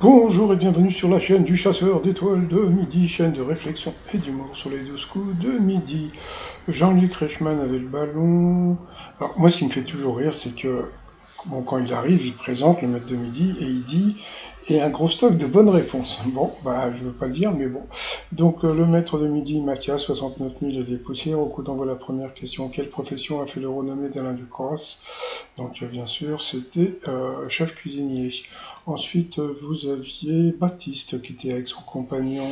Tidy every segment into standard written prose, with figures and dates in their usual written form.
Bonjour et bienvenue sur la chaîne du chasseur d'étoiles de midi, chaîne de réflexion et d'humour sur les 12 coups de midi. Jean-Luc Reichmann avait le ballon. Alors moi ce qui me fait toujours rire c'est que bon, quand il arrive, il présente le maître de midi et il dit et un gros stock de bonnes réponses. Bon, bah je veux pas dire mais bon. Donc le maître de midi, Mathias, 69 000 et des poussières. Au coup d'envoi la première question, quelle profession a fait le renommé d'Alain Ducasse? Donc bien sûr, c'était chef cuisinier. Ensuite, vous aviez Baptiste qui était avec son compagnon.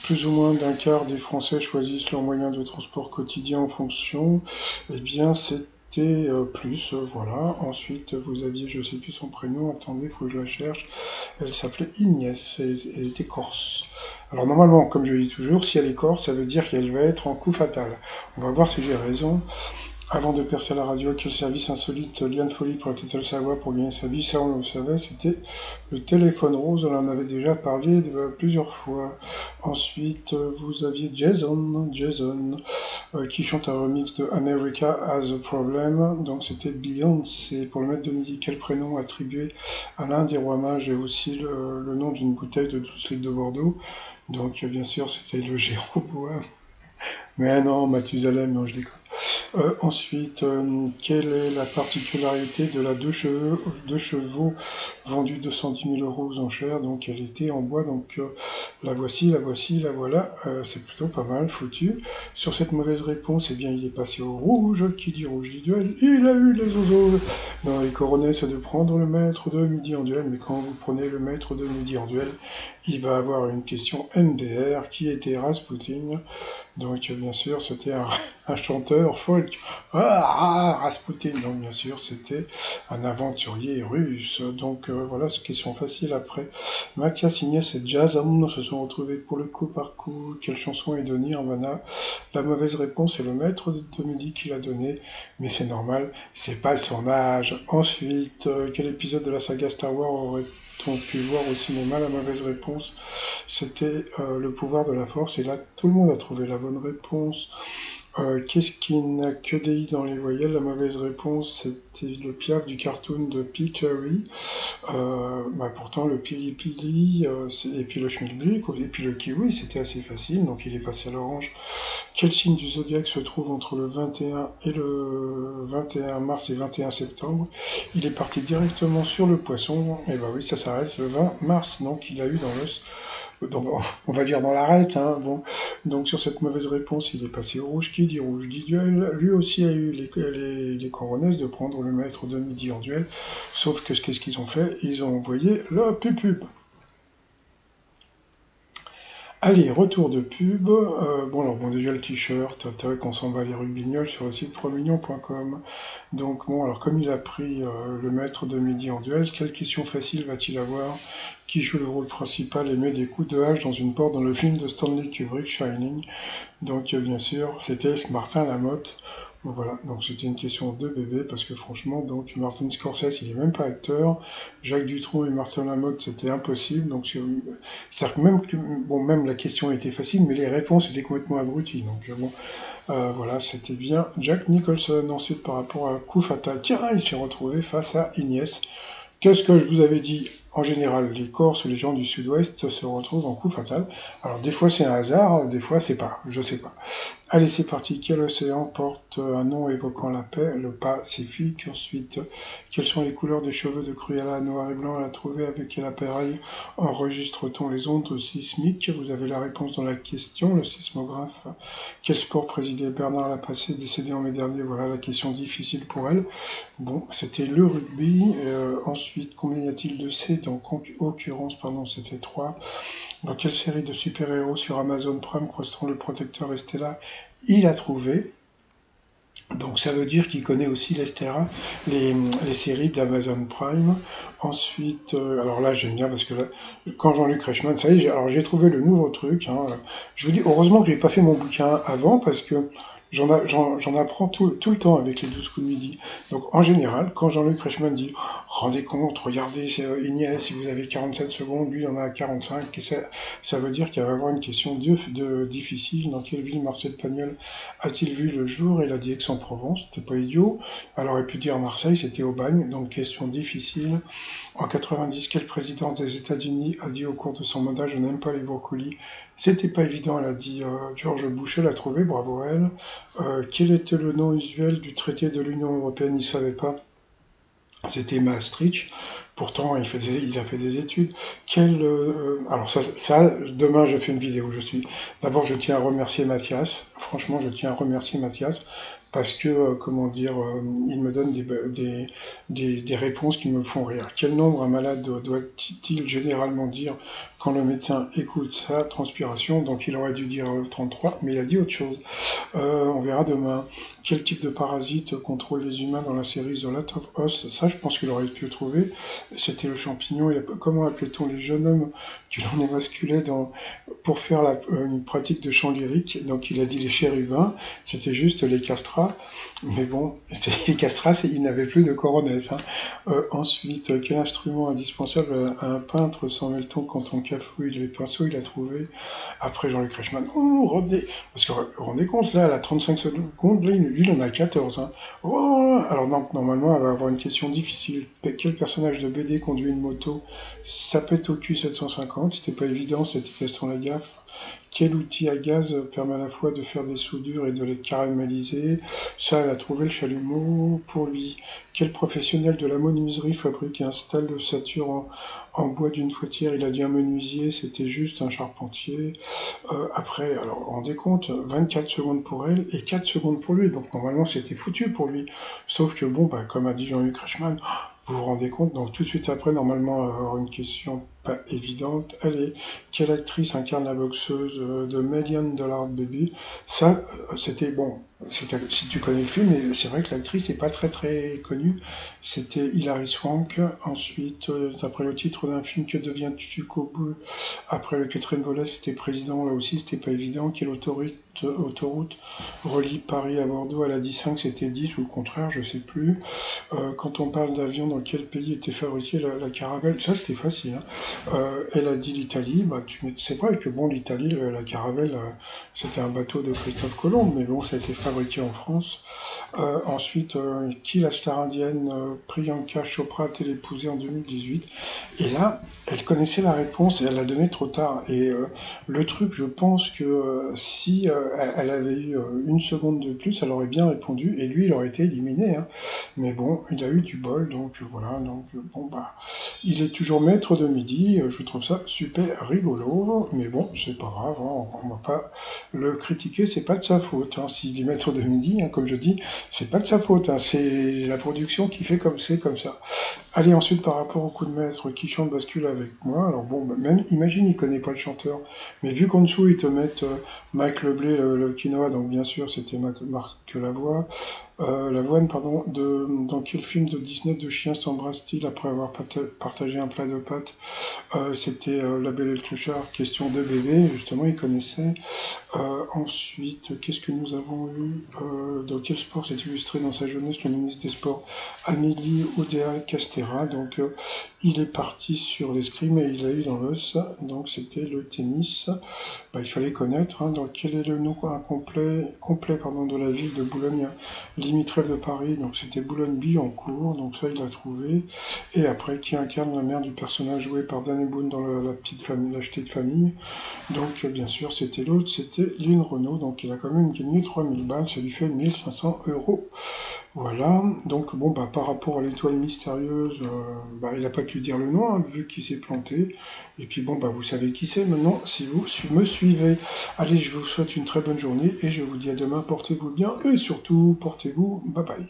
Plus ou moins d'un quart des Français choisissent leur moyen de transport quotidien en fonction. Eh bien, c'était plus, voilà. Ensuite, vous aviez, je sais plus son prénom, attendez, faut que je la cherche. Elle s'appelait Ignès, et elle était corse. Alors normalement, comme je dis toujours, si elle est corse, ça veut dire qu'elle va être en coup fatal. On va voir si j'ai raison. Avant de percer à la radio, quel service insolite Liane Folly pourrait-elle savoir pour gagner sa vie? Ça, on le savait, c'était le téléphone rose, on en avait déjà parlé plusieurs fois. Ensuite, vous aviez Jason, qui chante un remix de America Has a Problem, donc c'était Beyoncé. Pour le maître de midi, quel prénom attribué à l'un des rois mages et aussi le nom d'une bouteille de 12 litres de Bordeaux? Donc, bien sûr, c'était le Jéroboam. Mais non, Mathusalem, non, je déconne. Ensuite, quelle est la particularité de la deux chevaux vendue 210 000 euros aux enchères? Donc elle était en bois, donc la voici, la voilà. C'est plutôt pas mal foutu. Sur cette mauvaise réponse, eh bien il est passé au rouge. Qui dit rouge dit duel. Il a eu les oiseaux. Dans les coronets, c'est de prendre le maître de midi en duel, mais quand vous prenez le maître de midi en duel, il va avoir une question MDR qui était Rasputin. Donc bien sûr, c'était un chanteur folk. Rasputin. Donc bien sûr, c'était un aventurier russe. Donc voilà, c'est question facile après. Mathias, Inès et Jason se sont retrouvés pour le coup par coup. Quelle chanson est de Nirvana? La mauvaise réponse est le maître de midi qui l'a donné, mais c'est normal, c'est pas de son âge. Ensuite, quel épisode de la saga Star Wars aurait-on pu voir au cinéma? La mauvaise réponse, c'était le pouvoir de la force, et là, tout le monde a trouvé la bonne réponse. Qu'est-ce qui n'a que des i dans les voyelles? La mauvaise réponse, c'était le piaf du cartoon de Petery. Pourtant, le pili pili, et puis le schmilblick, et puis le kiwi, c'était assez facile, donc il est passé à l'orange. Quel signe du zodiaque se trouve entre le 21 et le 21 mars et 21 septembre? Il est parti directement sur le poisson, et bah oui, ça s'arrête le 20 mars, donc il a eu dans l'os, on va dire dans l'arête, hein, bon. Donc sur cette mauvaise réponse, il est passé au rouge. Qui dit rouge dit duel. Lui aussi a eu les coronets de prendre le maître de midi en duel, sauf que qu'est-ce qu'ils ont fait? Ils ont envoyé la pub. Allez, retour de pub. Bon, déjà le t-shirt, tac, on s'en va les rugbygnolles sur le site 3millions.com. Donc bon, alors comme il a pris le maître de midi en duel, quelle question facile va-t-il avoir? Qui joue le rôle principal et met des coups de hache dans une porte dans le film de Stanley Kubrick, Shining? Donc bien sûr, c'était Martin Lamotte. Bon, voilà, donc c'était une question de bébé, parce que franchement, donc Martin Scorsese, il est même pas acteur. Jacques Dutronc et Martin Lamotte, c'était impossible. Donc c'est-à-dire que même la question était facile, mais les réponses étaient complètement abruties. Donc bon, voilà, c'était bien Jack Nicholson. Ensuite, par rapport à coup fatal, tiens, il s'est retrouvé face à Ignès. Qu'est-ce que je vous avais dit? En général, les Corses ou les gens du Sud-Ouest se retrouvent en coup fatal. Alors des fois c'est un hasard, des fois c'est pas, je sais pas. Allez, c'est parti. Quel océan porte un nom évoquant la paix? Le Pacifique. Ensuite, quelles sont les couleurs des cheveux de Cruella, noir et blanc? À la trouver avec quel appareil enregistre-t-on les ondes sismiques? Vous avez la réponse dans la question, le sismographe. Quel sport présidait Bernard Lapassé, décédé en mai dernier? Voilà la question difficile pour elle. Bon, c'était le rugby. Ensuite, combien y a-t-il de C? Donc, occurrence, pardon, c'était 3. Dans quelle série de super-héros sur Amazon Prime croiseront le protecteur Estella? Il a trouvé. Donc ça veut dire qu'il connaît aussi les séries d'Amazon Prime. Ensuite, alors là j'aime bien parce que là, quand Jean-Luc Reichmann, ça y est, alors j'ai trouvé le nouveau truc. Hein. Je vous dis, heureusement que j'ai pas fait mon bouquin avant parce que j'en apprends tout le temps avec les 12 coups de midi. Donc en général, quand Jean-Luc Reichmann dit rendez compte, regardez Ignace, si vous avez 47 secondes, lui il en a 45, et ça veut dire qu'il va y avoir une question difficile. Dans quelle ville Marcel Pagnol a-t-il vu le jour? Il a dit Aix-en-Provence, c'était pas idiot. Elle aurait pu dire Marseille, c'était au bagne, donc question difficile. En 90, quel président des États-Unis a dit au cours de son mandat je n'aime pas les brocolis? C'était pas évident, elle a dit George Bush, elle a trouvé, bravo à elle. Quel était le nom usuel du traité de l'Union européenne? Il savait pas. C'était Maastricht. Pourtant, il a fait des études. Alors demain, je fais une vidéo. D'abord, je tiens à remercier Mathias. Franchement, je tiens à remercier Mathias parce que, comment dire, il me donne des réponses qui me font rire. Quel nombre un malade doit-il généralement dire quand le médecin écoute sa transpiration? Donc, il aurait dû dire 33, mais il a dit autre chose. On verra demain. Quel type de parasite contrôle les humains dans la série The Last of Us? Ça, je pense qu'il aurait pu trouver. C'était le champignon. Comment appelait-on les jeunes hommes du long nez masculin pour faire une pratique de chant lyrique? Donc il a dit les chérubins. C'était juste les castrats. Mais bon, les castrats, ils n'avaient plus de coronets. Hein. Ensuite, quel instrument indispensable à un peintre s'en mêle-t-on quand on cafouille les pinceaux? Il a trouvé. Après Jean-Luc Reichmann. Oh, Rodney. Parce que vous vous rendez compte, là, elle a 35 secondes, là, lui, il en a 14. Hein. Oh, alors normalement, elle va avoir une question difficile. Quel personnage de BD conduit une moto? Sapette au cul 750, c'était pas évident, c'était Gaston Lagaffe. Quel outil à gaz permet à la fois de faire des soudures et de les caraméliser? Ça, elle a trouvé le chalumeau pour lui. Quel professionnel de la menuiserie fabrique et installe l'ossature en bois d'une fautière? Il a dit un menuisier, c'était juste un charpentier. Après, alors, rendez compte, 24 secondes pour elle et 4 secondes pour lui. Donc, normalement, c'était foutu pour lui. Sauf que, bon, bah, comme a dit Jean-Luc Reichmann, vous vous rendez compte, donc tout de suite après, normalement, on va avoir une question pas évidente. Allez, quelle actrice incarne la boxeuse de Million Dollar Baby? Ça, c'était, bon, si tu connais le film, mais c'est vrai que l'actrice n'est pas très très connue. C'était Hilary Swank. Ensuite, d'après le titre d'un film, Que deviens-tu qu'au bout? Après le quatrième volet, c'était Président, là aussi, c'était pas évident. Quelle autoroute relie Paris à Bordeaux? Elle a dit 5, c'était 10, ou le contraire, je sais plus. Quand on parle d'avion, dans quel pays était fabriquée la Caravelle? Ça, c'était facile. Hein. Elle a dit l'Italie. Bah, c'est vrai que bon, l'Italie, la Caravelle, c'était un bateau de Christophe Colomb, mais bon, ça a été fabriqué en France. Ensuite, qui la star indienne Priyanka Chopra a-t-elle épousé en 2018? Et là, elle connaissait la réponse et elle l'a donnée trop tard. Et le truc, je pense que si elle avait eu une seconde de plus, elle aurait bien répondu et lui, il aurait été éliminé. Hein. Mais bon, il a eu du bol, donc voilà. Donc bon, bah, il est toujours maître de midi. Je trouve ça super rigolo. Mais bon, c'est pas grave. Hein, on va pas le critiquer. C'est pas de sa faute. Hein, s'il est maître de midi, hein, comme je dis, c'est pas de sa faute. Hein, c'est la production qui fait comme c'est comme ça. Allez, ensuite, par rapport au coup de maître qui chante bascule avec moi. Alors bon, bah, même imagine, il connaît pas le chanteur, mais vu qu'en dessous ils te mettent Mike Leblé, le quinoa, donc bien sûr c'était Marc Lavoine, pardon, dans quel film de Disney deux chiens s'embrassent-ils après avoir partagé un plat de pâtes? C'était La Belle et le Clochard, question de bébé, justement, il connaissait. Ensuite, qu'est-ce que nous avons eu? Dans quel sport s'est illustré dans sa jeunesse le ministre des Sports Amélie Oudéa-Castéra? Donc, il est parti sur l'escrime et il a eu dans l'os, donc c'était le tennis. Bah, il fallait connaître. Hein, donc, quel est le nom complet pardon, de la ville de Boulogne, limitrophe de Paris? Donc, c'était Boulogne-Billancourt. Donc, ça, il l'a trouvé. Et après, qui incarne la mère du personnage joué par Danny Boone dans la petite famille, l'acheté de famille? Donc, bien sûr, c'était l'autre, c'était Lynn Renault. Donc, il a quand même gagné 3000 balles. Ça lui fait 1500 euros. Voilà, donc bon, bah, par rapport à l'étoile mystérieuse, bah, il n'a pas pu dire le nom, hein, vu qu'il s'est planté. Et puis bon, bah, vous savez qui c'est maintenant, si vous me suivez. Allez, je vous souhaite une très bonne journée et je vous dis à demain, portez-vous bien et surtout, portez-vous, bye bye.